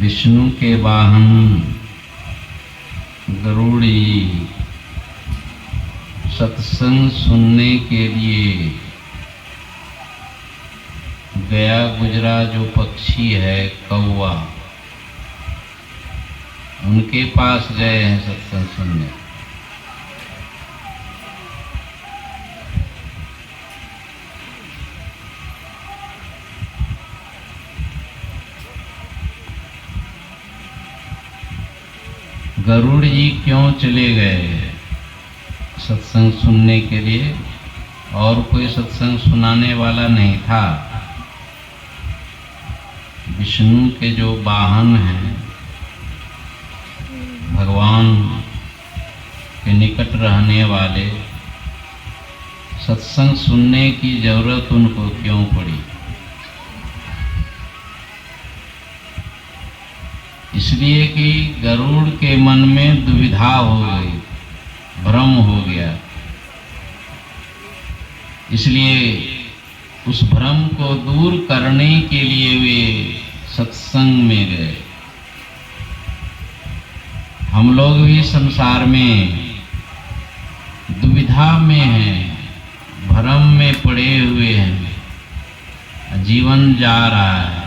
विष्णु के वाहन गरुड़ी सत्संग सुनने के लिए गया गुजरा जो पक्षी है कौवा, उनके पास गए हैं सत्संग सुनने। गरुड़ जी क्यों चले गए सत्संग सुनने के लिए? और कोई सत्संग सुनाने वाला नहीं था। विष्णु के जो वाहन हैं, भगवान के निकट रहने वाले, सत्संग सुनने की जरूरत उनको क्यों पड़ी? इसलिए कि गरुड़ के मन में दुविधा हो गई, भ्रम हो गया। इसलिए उस भ्रम को दूर करने के लिए वे सत्संग में गए। हम लोग भी संसार में दुविधा में हैं, भ्रम में पड़े हुए हैं, जीवन जा रहा है।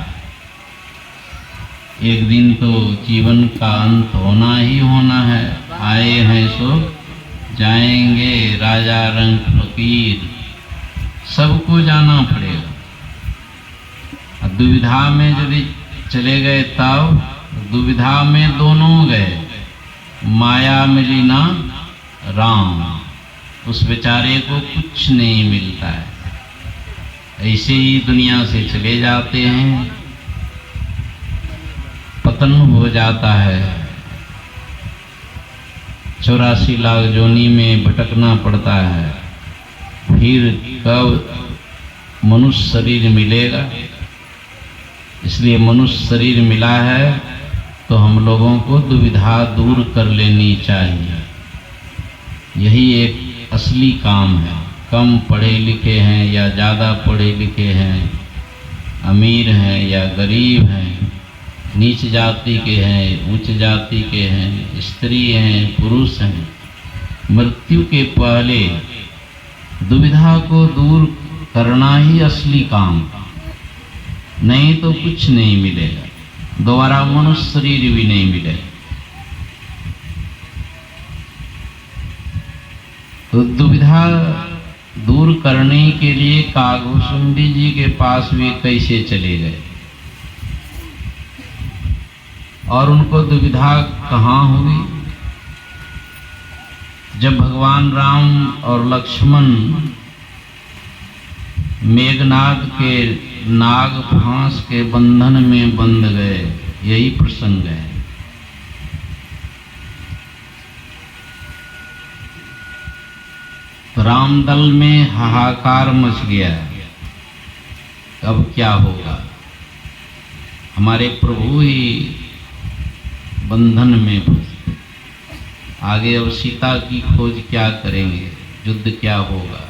एक दिन तो जीवन का अंत होना ही होना है। आए हैं सो जाएंगे, राजा रंग फकीर, सबको जाना पड़ेगा। दुविधा में यदि चले गए तब दुविधा में दोनों गए, माया मिली ना राम, उस बेचारे को कुछ नहीं मिलता है। ऐसे ही दुनिया से चले जाते हैं, पतन हो जाता है, 84 लाख जोनी में भटकना पड़ता है। फिर कब मनुष्य शरीर मिलेगा? इसलिए मनुष्य शरीर मिला है तो हम लोगों को दुविधा दूर कर लेनी चाहिए। यही एक असली काम है। कम पढ़े लिखे हैं या ज़्यादा पढ़े लिखे हैं, अमीर हैं या गरीब हैं, नीच जाति के हैं, उच्च जाति के हैं, स्त्री हैं, पुरुष हैं, मृत्यु के पहले दुविधा को दूर करना ही असली काम, नहीं तो कुछ नहीं मिलेगा, दोबारा मनुष्य शरीर भी नहीं मिलेगा। तो दुविधा दूर करने के लिए कागभूषुंडी जी के पास वे कैसे चले गए और उनको दुविधा कहाँ हुई? जब भगवान राम और लक्ष्मण मेघनाद के नाग फांस के बंधन में बंध गए, यही प्रसंग है। तो रामदल में हाहाकार मच गया। अब क्या होगा? हमारे प्रभु ही बंधन में फंसे, आगे अब सीता की खोज क्या करेंगे, युद्ध क्या होगा?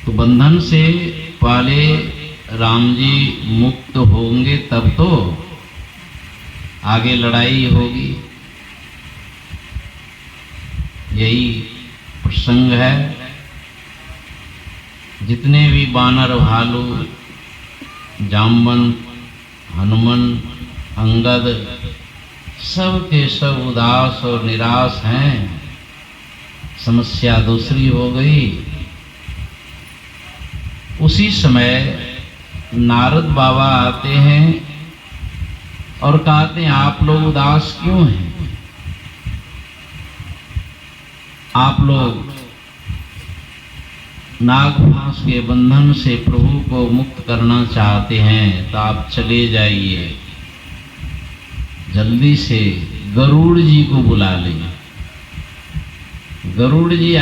तो बंधन से पहले राम जी मुक्त होंगे तब तो आगे लड़ाई होगी। यही प्रसंग है। जितने भी बानर, भालू, जामवंत, हनुमान, अंगद, सब के सब उदास और निराश हैं। समस्या दूसरी हो गई। उसी समय नारद बाबा आते हैं और कहते हैं, आप लोग उदास क्यों हैं? आप लोग नागफांस के बंधन से प्रभु को मुक्त करना चाहते हैं तो आप चले जाइए, जल्दी से गरुड़ जी को बुला लें। गरुड़ जी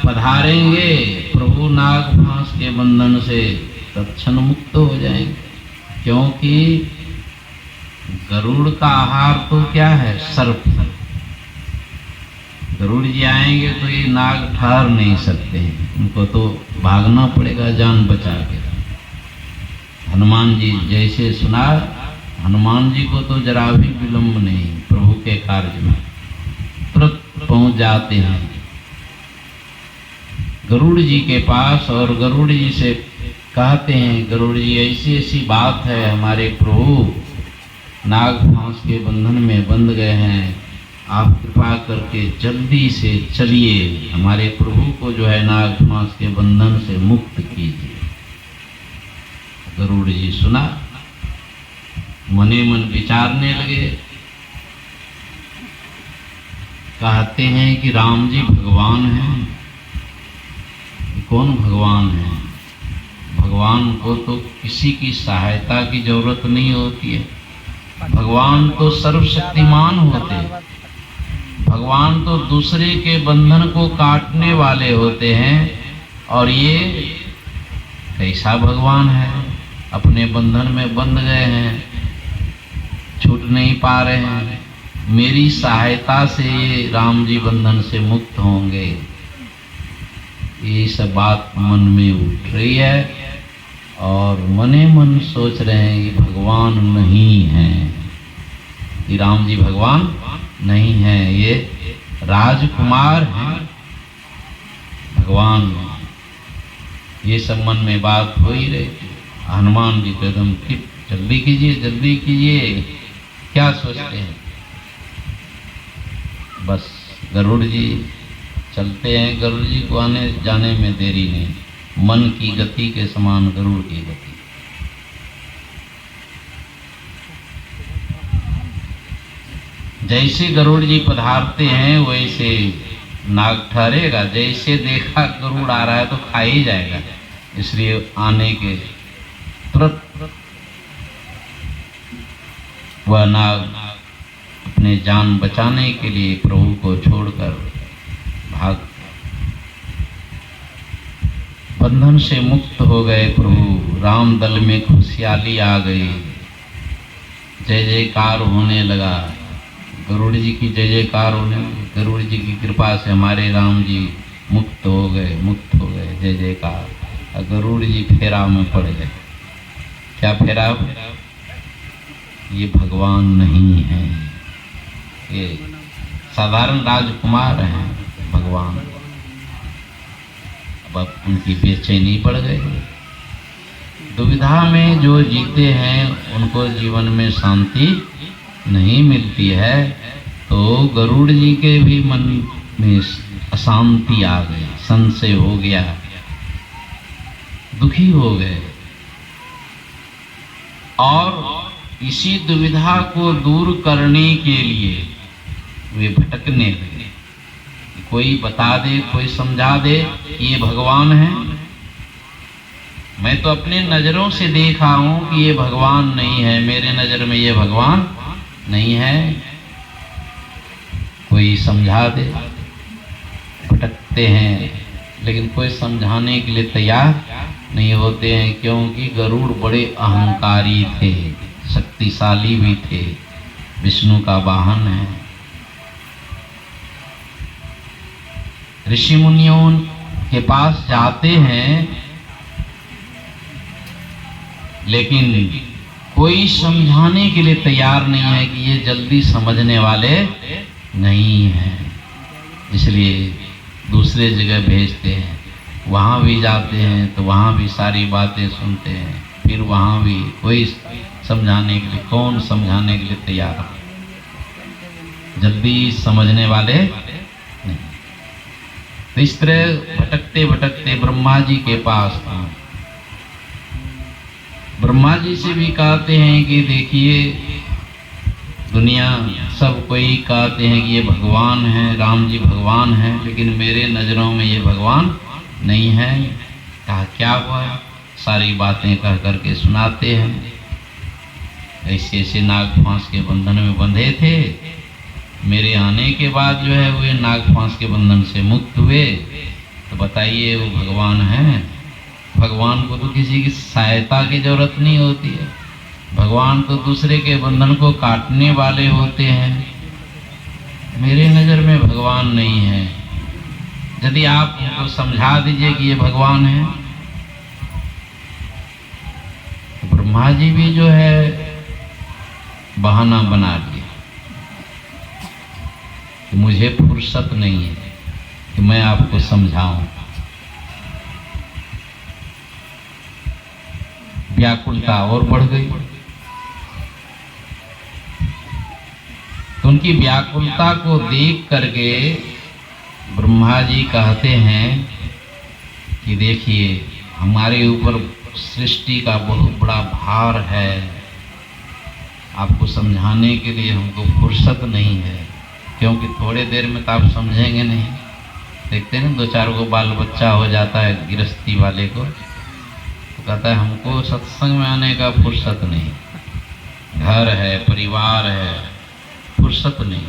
पधारेंगे, प्रभु नागफांस के बंधन से तत्क्षण मुक्त हो जाएंगे। क्योंकि गरुड़ का आहार तो क्या है? सर्प। गरुड़ जी आएंगे तो ये नाग ठहर नहीं सकते हैं, उनको तो भागना पड़ेगा जान बचा के। हनुमान जी जैसे सुना, हनुमान जी को तो जरा भी विलंब नहीं, प्रभु के कार्य में तुरंत पहुंच जाते हैं गरुड़ जी के पास और गरुड़ जी से कहते हैं, गरुड़ जी ऐसी ऐसी बात है, हमारे प्रभु नाग फांस के बंधन में बंध गए हैं, आप कृपा करके जल्दी से चलिए, हमारे प्रभु को जो है नाग फांस के बंधन से मुक्त कीजिए। गरुड़ जी सुना, मने मन विचारने लगे, कहते हैं कि राम जी भगवान हैं। कौन भगवान है? भगवान को तो किसी की सहायता की जरूरत नहीं होती है, भगवान तो सर्वशक्तिमान होते हैं, भगवान तो दूसरे के बंधन को काटने वाले होते हैं, और ये कैसा भगवान है? अपने बंधन में बंध गए हैं, छूट नहीं पा रहे हैं, मेरी सहायता से ये राम जी बंधन से मुक्त होंगे। ये सब बात मन में उठ रही है और मने मन सोच रहे हैं कि भगवान नहीं है, कि राम जी भगवान नहीं है, ये राजकुमार हैं, भगवान। ये सब मन में बात हो ही रही थी। हनुमान जी कदम की जल्दी कीजिए, जल्दी कीजिए, क्या सोचते हैं? बस गरुड़ जी चलते हैं, गरुड़ जी को आने जाने में देरी नहीं, मन की गति के समान गरुड़ की गति। जैसे गरुड़ जी पधारते हैं वैसे नाग ठहरेगा, जैसे देखा गरुड़ आ रहा है तो खा ही जाएगा, इसलिए आने के तुरंत वह नाग अपने जान बचाने के लिए प्रभु को छोड़कर भाग, बंधन से मुक्त हो गए प्रभु। राम दल में खुशहाली आ गई, जय जयकार होने लगा, गरुड़ जी की जय जयकार होने लगी, गरुड़ जी की कृपा से हमारे राम जी मुक्त हो गए, मुक्त हो गए, जय जयकार। और गरुड़ जी फेरा में पड़ गए। क्या फेरा? ये भगवान नहीं है, ये साधारण राजकुमार हैं, भगवान। अब उनकी बेचैनी बढ़ गई। दुविधा में जो जीते हैं उनको जीवन में शांति नहीं मिलती है, तो गरुड़ जी के भी मन में अशांति आ गई, संशय हो गया, दुखी हो गए, और इसी दुविधा को दूर करने के लिए वे भटकने लगे। कोई बता दे, कोई समझा दे ये भगवान है। मैं तो अपने नजरों से देखा हूं कि ये भगवान नहीं है, मेरे नजर में ये भगवान नहीं है, कोई समझा दे। भटकते हैं लेकिन कोई समझाने के लिए तैयार नहीं होते हैं, क्योंकि गरुड़ बड़े अहंकारी थे, शक्तिशाली भी थे, विष्णु का वाहन है। ऋषि मुनियों के पास जाते हैं लेकिन कोई समझाने के लिए तैयार नहीं है कि ये जल्दी समझने वाले नहीं हैं, इसलिए दूसरे जगह भेजते हैं। वहाँ भी जाते हैं तो वहाँ भी सारी बातें सुनते हैं, फिर वहाँ भी कोई समझाने के लिए, कौन समझाने के लिए तैयार है, जल्दी समझने वाले नहीं। तो इस तरह भटकते भटकते ब्रह्मा जी के पास पहुंचे। ब्रह्मा जी से भी कहते हैं कि देखिए, दुनिया सब कोई कहते हैं कि ये भगवान है, राम जी भगवान है, लेकिन मेरे नज़रों में ये भगवान नहीं है। कहा क्या हुआ? सारी बातें कह करके सुनाते हैं। ऐसे ऐसे नाग फांस के बंधन में बंधे थे, मेरे आने के बाद जो है वे नाग फांस के बंधन से मुक्त हुए। तो बताइए वो भगवान है? भगवान को तो किसी की सहायता की जरूरत नहीं होती है, भगवान तो दूसरे के बंधन को काटने वाले होते हैं। मेरे नज़र में भगवान नहीं है, यदि आप उनको समझा दीजिए कि ये भगवान है। तो ब्रह्मा जी भी जो है बहाना बना लिया कि मुझे फुर्सत नहीं है कि मैं आपको समझाऊं। व्याकुलता और बढ़ गई। तो उनकी व्याकुलता को देख करके ब्रह्मा जी कहते हैं कि देखिए, हमारे ऊपर सृष्टि का बहुत बड़ा भार है, आपको समझाने के लिए हमको फुर्सत नहीं है, क्योंकि थोड़े देर में तो आप समझेंगे नहीं। देखते हैं ना, 2-4 को बाल बच्चा हो जाता है गृहस्थी वाले को, तो कहता है हमको सत्संग में आने का फुर्सत नहीं, घर है, परिवार है, फुर्सत नहीं।